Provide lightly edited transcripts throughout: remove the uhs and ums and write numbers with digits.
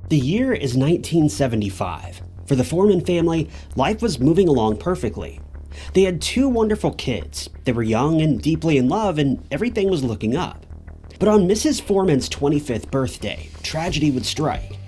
The year is 1975. For the Foreman family, life was moving along perfectly. They had two wonderful kids. They were young and deeply in love, and everything was looking up. But on Mrs. Foreman's 25th birthday, tragedy would strike.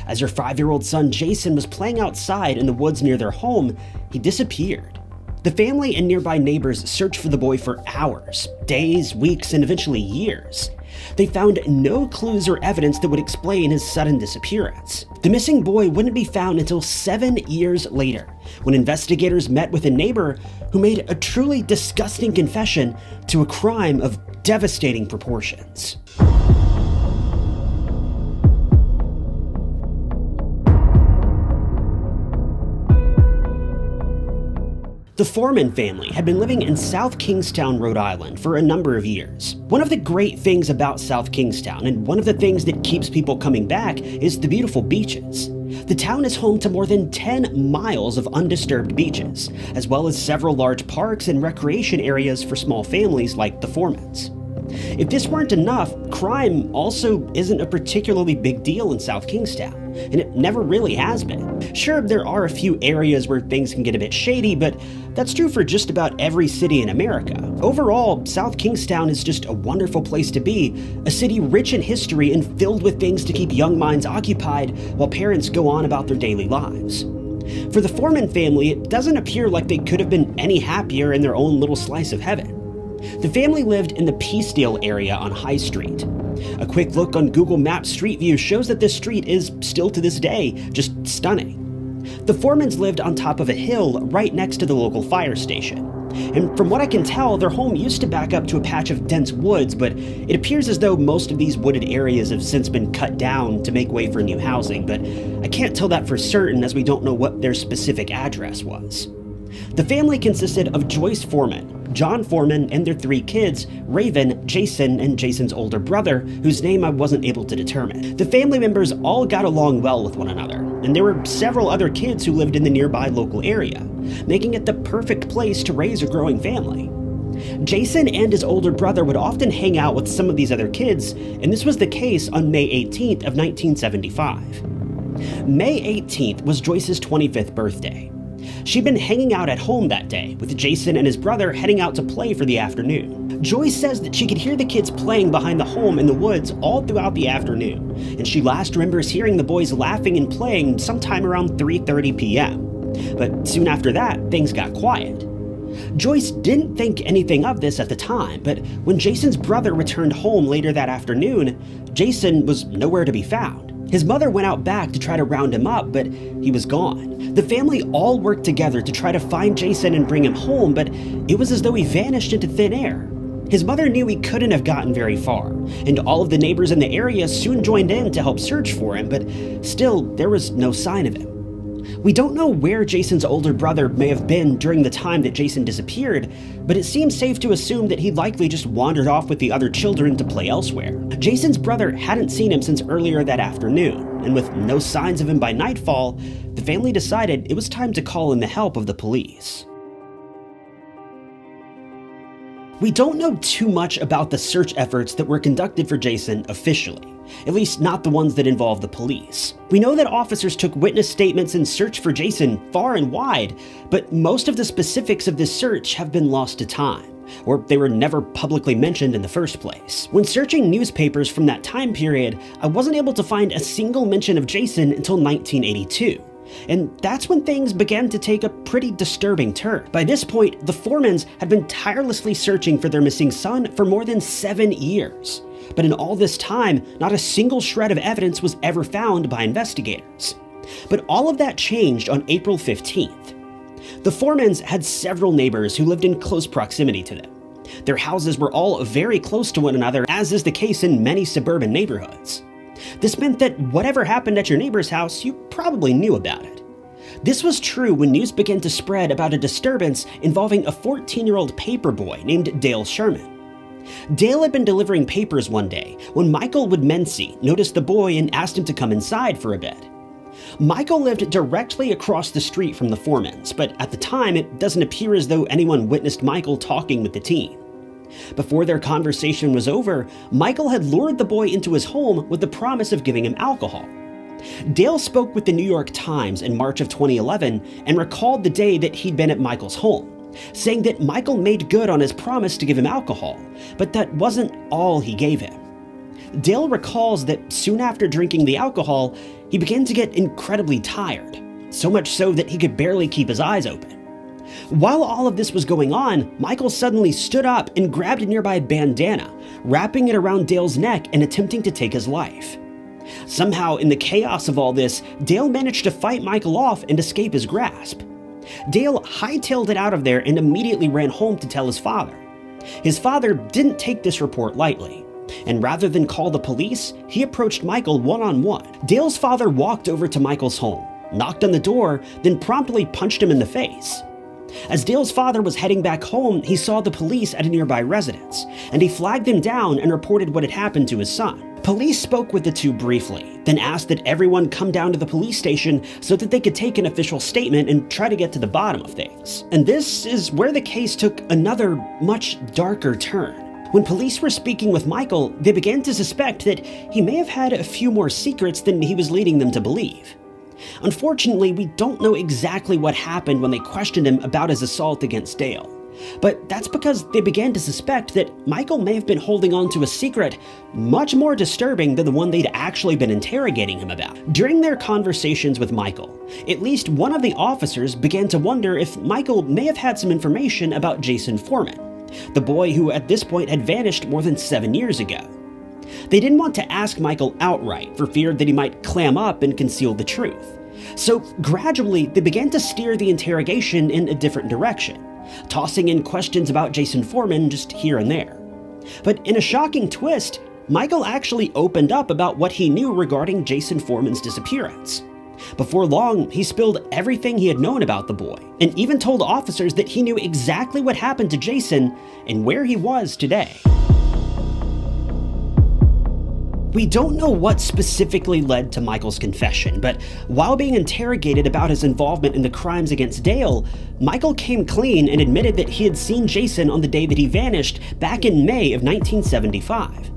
As her 5-year-old son Jason was playing outside in the woods near their home, he disappeared. The family and nearby neighbors searched for the boy for hours, days, weeks, and eventually years. They found no clues or evidence that would explain his sudden disappearance. The missing boy wouldn't be found until 7 years later, when investigators met with a neighbor who made a truly disgusting confession to a crime of devastating proportions. The Foreman family had been living in South Kingstown, Rhode Island for a number of years. One of the great things about South Kingstown, and one of the things that keeps people coming back, is the beautiful beaches. The town is home to more than 10 miles of undisturbed beaches, as well as several large parks and recreation areas for small families like the Foremans. If this weren't enough, crime also isn't a particularly big deal in South Kingstown, and it never really has been. Sure, there are a few areas where things can get a bit shady, but that's true for just about every city in America. Overall, South Kingstown is just a wonderful place to be, a city rich in history and filled with things to keep young minds occupied while parents go on about their daily lives. For the Foreman family, it doesn't appear like they could have been any happier in their own little slice of heaven. The family lived in the Peacedale area on High Street. A quick look on Google Maps Street View shows that this street is still to this day just stunning. The Foremans lived on top of a hill right next to the local fire station. And from what I can tell, their home used to back up to a patch of dense woods, but it appears as though most of these wooded areas have since been cut down to make way for new housing, but I can't tell that for certain as we don't know what their specific address was. The family consisted of Joyce Foreman, John Foreman, and their 3 kids, Raven, Jason, and Jason's older brother, whose name I wasn't able to determine. The family members all got along well with one another, and there were several other kids who lived in the nearby local area, making it the perfect place to raise a growing family. Jason and his older brother would often hang out with some of these other kids, and this was the case on May 18th of 1975. May 18th was Joyce's 25th birthday. She'd been hanging out at home that day, with Jason and his brother heading out to play for the afternoon. Joyce says that she could hear the kids playing behind the home in the woods all throughout the afternoon, and she last remembers hearing the boys laughing and playing sometime around 3:30 p.m. But soon after that, things got quiet. Joyce didn't think anything of this at the time, but when Jason's brother returned home later that afternoon, Jason was nowhere to be found. His mother went out back to try to round him up, but he was gone. The family all worked together to try to find Jason and bring him home, but it was as though he vanished into thin air. His mother knew he couldn't have gotten very far, and all of the neighbors in the area soon joined in to help search for him, but still, there was no sign of him. We don't know where Jason's older brother may have been during the time that Jason disappeared, but it seems safe to assume that he likely just wandered off with the other children to play elsewhere. Jason's brother hadn't seen him since earlier that afternoon, and with no signs of him by nightfall, the family decided it was time to call in the help of the police. We don't know too much about the search efforts that were conducted for Jason officially, at least not the ones that involve the police. We know that officers took witness statements and searched for Jason far and wide, but most of the specifics of this search have been lost to time, or they were never publicly mentioned in the first place. When searching newspapers from that time period, I wasn't able to find a single mention of Jason until 1982. And that's when things began to take a pretty disturbing turn. By this point, the Foremans had been tirelessly searching for their missing son for more than 7 years. But in all this time, not a single shred of evidence was ever found by investigators. But all of that changed on April 15th. The Foremans had several neighbors who lived in close proximity to them. Their houses were all very close to one another, as is the case in many suburban neighborhoods. This meant that whatever happened at your neighbor's house, you probably knew about it. This was true when news began to spread about a disturbance involving a 14-year-old paperboy named Dale Sherman. Dale had been delivering papers one day when Michael Woodmansee noticed the boy and asked him to come inside for a bit. Michael lived directly across the street from the Foremans, but at the time it doesn't appear as though anyone witnessed Michael talking with the teen. Before their conversation was over, Michael had lured the boy into his home with the promise of giving him alcohol. Dale spoke with the New York Times in March of 2011 and recalled the day that he'd been at Michael's home, saying that Michael made good on his promise to give him alcohol, but that wasn't all he gave him. Dale recalls that soon after drinking the alcohol, he began to get incredibly tired, so much so that he could barely keep his eyes open. While all of this was going on, Michael suddenly stood up and grabbed a nearby bandana, wrapping it around Dale's neck and attempting to take his life. Somehow, in the chaos of all this, Dale managed to fight Michael off and escape his grasp. Dale hightailed it out of there and immediately ran home to tell his father. His father didn't take this report lightly, and rather than call the police, he approached Michael one-on-one. Dale's father walked over to Michael's home, knocked on the door, then promptly punched him in the face. As Dale's father was heading back home, he saw the police at a nearby residence, and he flagged them down and reported what had happened to his son. Police spoke with the two briefly, then asked that everyone come down to the police station so that they could take an official statement and try to get to the bottom of things. And this is where the case took another, much darker turn. When police were speaking with Michael, they began to suspect that he may have had a few more secrets than he was leading them to believe. Unfortunately, we don't know exactly what happened when they questioned him about his assault against Dale. But that's because they began to suspect that Michael may have been holding on to a secret much more disturbing than the one they'd actually been interrogating him about. During their conversations with Michael, at least one of the officers began to wonder if Michael may have had some information about Jason Foreman, the boy who at this point had vanished more than 7 years ago. They didn't want to ask Michael outright for fear that he might clam up and conceal the truth. So gradually, they began to steer the interrogation in a different direction, tossing in questions about Jason Foreman just here and there. But in a shocking twist, Michael actually opened up about what he knew regarding Jason Foreman's disappearance. Before long, he spilled everything he had known about the boy, and even told officers that he knew exactly what happened to Jason and where he was today. We don't know what specifically led to Michael's confession, but while being interrogated about his involvement in the crimes against Dale, Michael came clean and admitted that he had seen Jason on the day that he vanished back in May of 1975.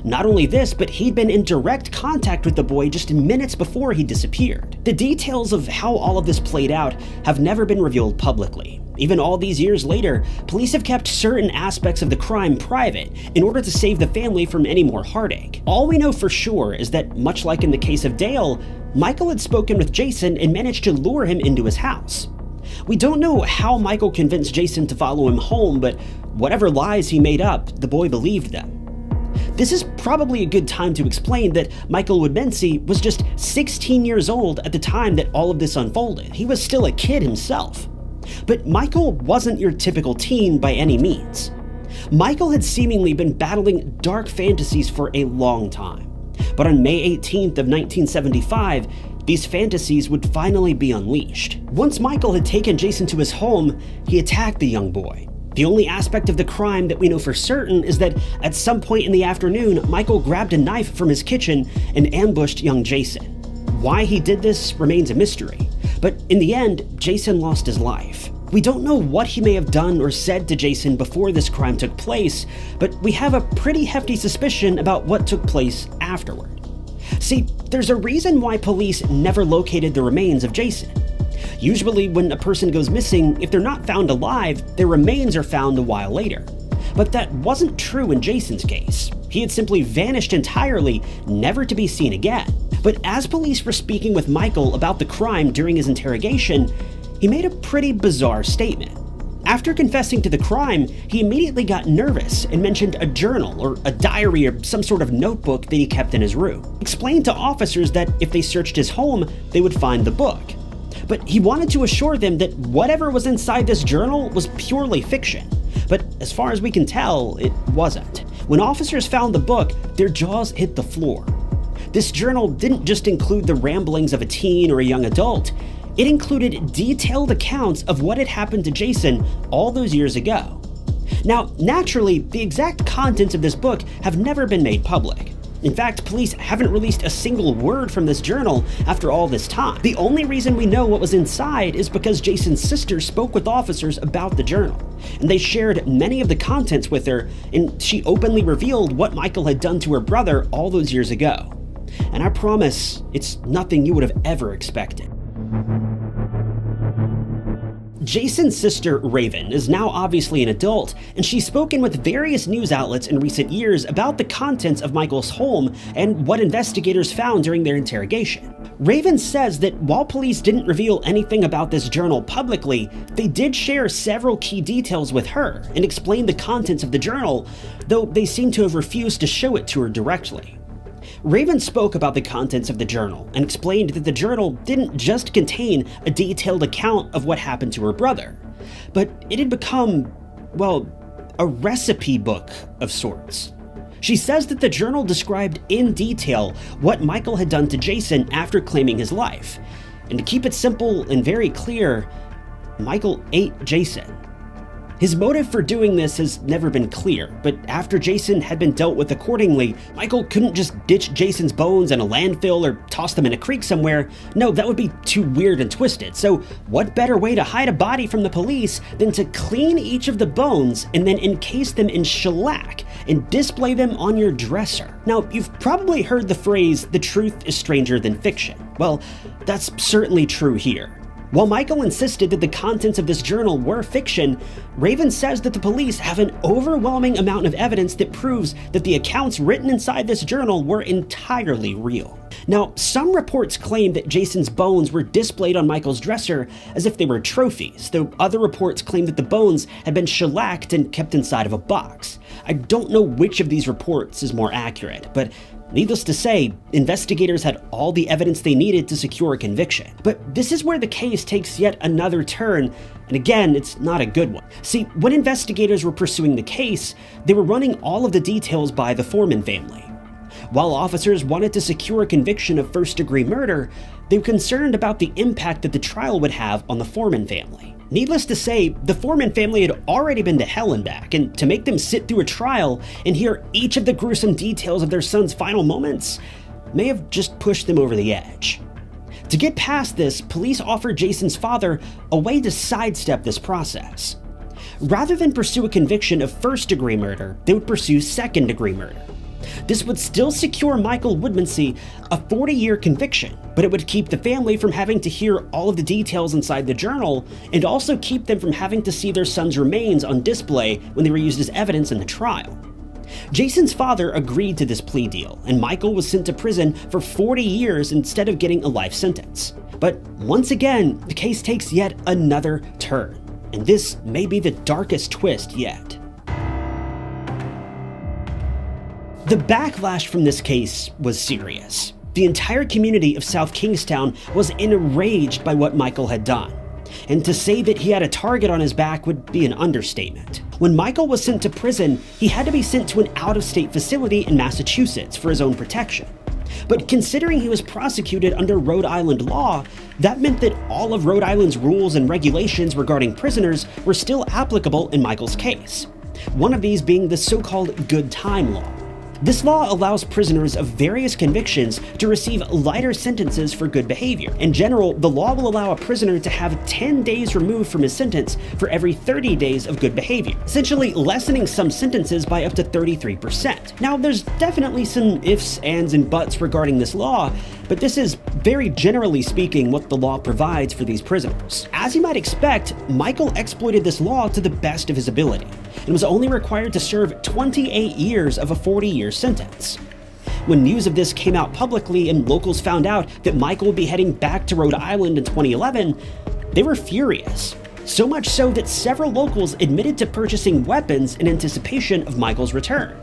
Not only this, but he'd been in direct contact with the boy just minutes before he disappeared. The details of how all of this played out have never been revealed publicly. Even all these years later, police have kept certain aspects of the crime private in order to save the family from any more heartache. All we know for sure is that, much like in the case of Dale, Michael had spoken with Jason and managed to lure him into his house. We don't know how Michael convinced Jason to follow him home, but whatever lies he made up, the boy believed them. This is probably a good time to explain that Michael Woodmansee was just 16 years old at the time that all of this unfolded. He was still a kid himself. But Michael wasn't your typical teen by any means. Michael had seemingly been battling dark fantasies for a long time. But on May 18th of 1975, these fantasies would finally be unleashed. Once Michael had taken Jason to his home, he attacked the young boy. The only aspect of the crime that we know for certain is that at some point in the afternoon, Michael grabbed a knife from his kitchen and ambushed young Jason. Why he did this remains a mystery, but in the end, Jason lost his life. We don't know what he may have done or said to Jason before this crime took place, but we have a pretty hefty suspicion about what took place afterward. See, there's a reason why police never located the remains of Jason. Usually when a person goes missing, if they're not found alive, their remains are found a while later. But that wasn't true in Jason's case. He had simply vanished entirely, never to be seen again. But as police were speaking with Michael about the crime during his interrogation, he made a pretty bizarre statement. After confessing to the crime, he immediately got nervous and mentioned a journal or a diary or some sort of notebook that he kept in his room. He explained to officers that if they searched his home, they would find the book. But he wanted to assure them that whatever was inside this journal was purely fiction. But as far as we can tell, it wasn't. When officers found the book, their jaws hit the floor. This journal didn't just include the ramblings of a teen or a young adult. It included detailed accounts of what had happened to Jason all those years ago. Now, naturally, the exact contents of this book have never been made public. In fact, police haven't released a single word from this journal after all this time. The only reason we know what was inside is because Jason's sister spoke with officers about the journal, and they shared many of the contents with her, and she openly revealed what Michael had done to her brother all those years ago. And I promise it's nothing you would have ever expected. Jason's sister, Raven, is now obviously an adult, and she's spoken with various news outlets in recent years about the contents of Michael's home and what investigators found during their interrogation. Raven says that while police didn't reveal anything about this journal publicly, they did share several key details with her and explain the contents of the journal, though they seem to have refused to show it to her directly. Raven spoke about the contents of the journal and explained that the journal didn't just contain a detailed account of what happened to her brother, but it had become, well, a recipe book of sorts. She says that the journal described in detail what Michael had done to Jason after claiming his life. And to keep it simple and very clear, Michael ate Jason. His motive for doing this has never been clear, but after Jason had been dealt with accordingly, Michael couldn't just ditch Jason's bones in a landfill or toss them in a creek somewhere. No, that would be too weird and twisted. So what better way to hide a body from the police than to clean each of the bones and then encase them in shellac and display them on your dresser? Now, you've probably heard the phrase, "the truth is stranger than fiction." Well, that's certainly true here. While Michael insisted that the contents of this journal were fiction, Raven says that the police have an overwhelming amount of evidence that proves that the accounts written inside this journal were entirely real. Now, some reports claim that Jason's bones were displayed on Michael's dresser as if they were trophies, though other reports claim that the bones had been shellacked and kept inside of a box. I don't know which of these reports is more accurate, but needless to say, investigators had all the evidence they needed to secure a conviction. But this is where the case takes yet another turn, and again, it's not a good one. See, when investigators were pursuing the case, they were running all of the details by the Foreman family. While officers wanted to secure a conviction of first-degree murder, they were concerned about the impact that the trial would have on the Foreman family. Needless to say, the Foreman family had already been to hell and back, and to make them sit through a trial and hear each of the gruesome details of their son's final moments may have just pushed them over the edge. To get past this, police offered Jason's father a way to sidestep this process. Rather than pursue a conviction of first-degree murder, they would pursue second-degree murder. This would still secure Michael Woodmansee a 40-year conviction, but it would keep the family from having to hear all of the details inside the journal, and also keep them from having to see their son's remains on display when they were used as evidence in the trial. Jason's father agreed to this plea deal, and Michael was sent to prison for 40 years instead of getting a life sentence. But once again, the case takes yet another turn, and this may be the darkest twist yet. The backlash from this case was serious. The entire community of South Kingstown was enraged by what Michael had done. And to say that he had a target on his back would be an understatement. When Michael was sent to prison, he had to be sent to an out-of-state facility in Massachusetts for his own protection. But considering he was prosecuted under Rhode Island law, that meant that all of Rhode Island's rules and regulations regarding prisoners were still applicable in Michael's case. One of these being the so-called good time law. This law allows prisoners of various convictions to receive lighter sentences for good behavior. In general, the law will allow a prisoner to have 10 days removed from his sentence for every 30 days of good behavior, essentially lessening some sentences by up to 33%. Now, there's definitely some ifs, ands, and buts regarding this law, but this is, very generally speaking, what the law provides for these prisoners. As you might expect, Michael exploited this law to the best of his ability, and was only required to serve 28 years of a 40-year sentence. When news of this came out publicly and locals found out that Michael would be heading back to Rhode Island in 2011, they were furious. So much so that several locals admitted to purchasing weapons in anticipation of Michael's return.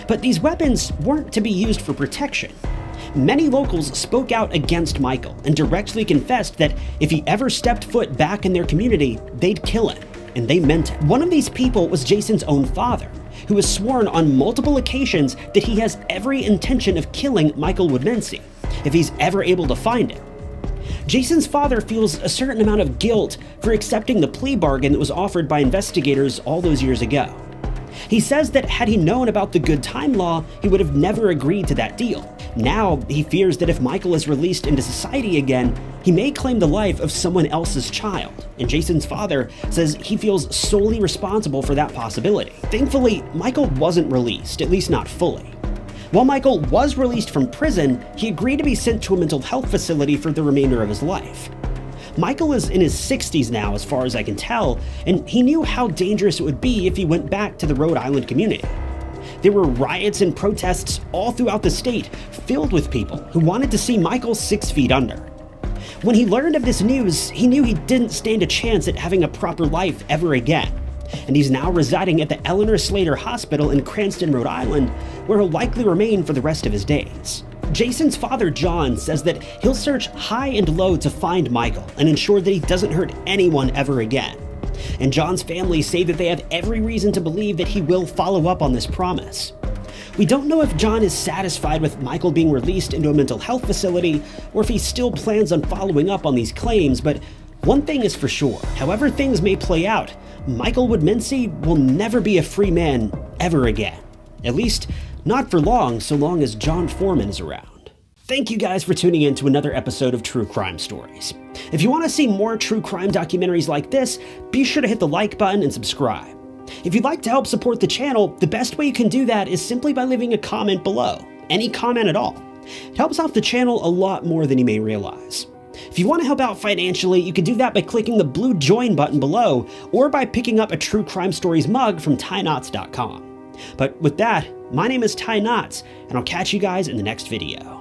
But these weapons weren't to be used for protection. Many locals spoke out against Michael and directly confessed that if he ever stepped foot back in their community, they'd kill him. And they meant it. One of these people was Jason's own father, who has sworn on multiple occasions that he has every intention of killing Michael Woodmansee if he's ever able to find him. Jason's father feels a certain amount of guilt for accepting the plea bargain that was offered by investigators all those years ago. He says that had he known about the good time law, he would have never agreed to that deal. Now, he fears that if Michael is released into society again, he may claim the life of someone else's child, and Jason's father says he feels solely responsible for that possibility. Thankfully, Michael wasn't released, at least not fully. While Michael was released from prison, he agreed to be sent to a mental health facility for the remainder of his life. Michael is in his 60s now, as far as I can tell, and he knew how dangerous it would be if he went back to the Rhode Island community. There were riots and protests all throughout the state, filled with people who wanted to see Michael 6 feet under. When he learned of this news, he knew he didn't stand a chance at having a proper life ever again, and he's now residing at the Eleanor Slater Hospital in Cranston, Rhode Island, where he'll likely remain for the rest of his days. Jason's father, John, says that he'll search high and low to find Michael and ensure that he doesn't hurt anyone ever again. And John's family say that they have every reason to believe that he will follow up on this promise. We don't know if John is satisfied with Michael being released into a mental health facility or if he still plans on following up on these claims, but one thing is for sure, however things may play out, Michael Woodmansee will never be a free man ever again. At least, not for long, so long as John Foreman is around. Thank you guys for tuning in to another episode of True Crime Stories. If you want to see more true crime documentaries like this, be sure to hit the like button and subscribe. If you'd like to help support the channel, the best way you can do that is simply by leaving a comment below. Any comment at all. It helps out the channel a lot more than you may realize. If you want to help out financially, you can do that by clicking the blue join button below or by picking up a True Crime Stories mug from TyKnots.com. But with that, my name is Ty Knots, and I'll catch you guys in the next video.